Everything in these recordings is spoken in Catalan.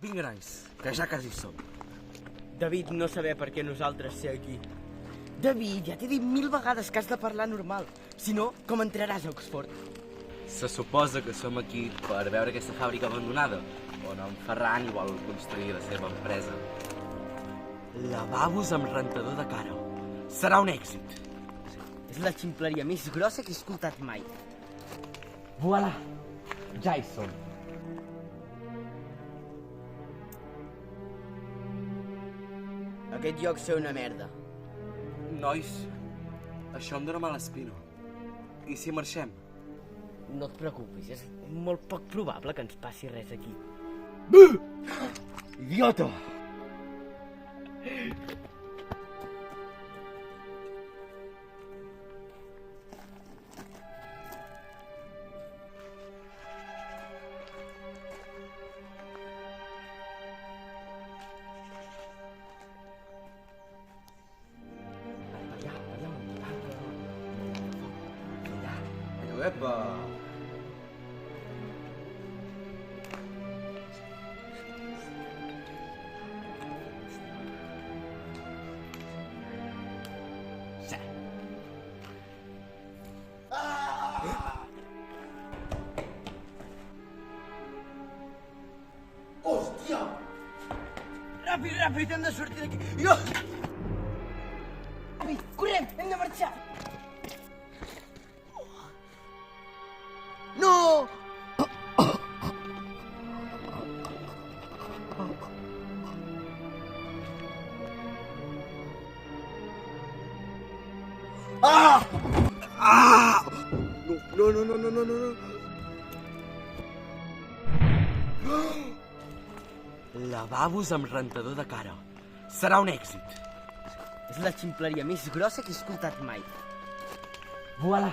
Vinga, nois, que ja quasi som. David no saber per què nosaltres ser aquí. David, ja t'he dit 1000 vegades que has de parlar normal. Si no, com entraràs a Oxford? Se suposa que som aquí per veure aquesta fàbrica abandonada, on en Ferran vol construir la seva empresa. Lavabos amb rentador de cara. Serà un èxit. És la ximpleria més grossa que he escoltat mai. Voilà, ja hi som. Aquest lloc ser una merda. Nois, això em dóna mala espina. I si marxem? No et preocupis, és molt poc probable que ens passi res aquí. Idiota! Epa! Hòstia! Ràpid, ràpid, hem de sortir d'aquí. Jo! Ràpid, correm, hem de marxar. No! Ah! Ah! No, no, no, no, no, no, no. Lavabos amb rentador de cara. Serà un èxit. És la ximpleria més grossa que he escoltat mai. Voilà,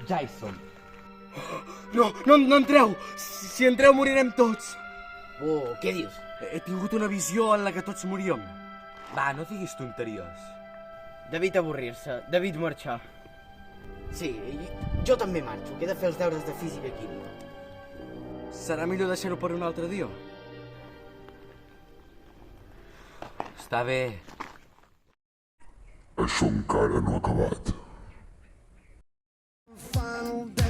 ja hi som. No entreu! Si entreu morirem tots! Oh, què dius? He tingut una visió en la que tots moríem. Va, no diguis tonteries. David avorrir-se, David marxar. Sí, jo també marxo, que he de fer els deures de física química. Serà millor deixar-ho per un altre dia. Està bé. Això encara no ha acabat. Final day.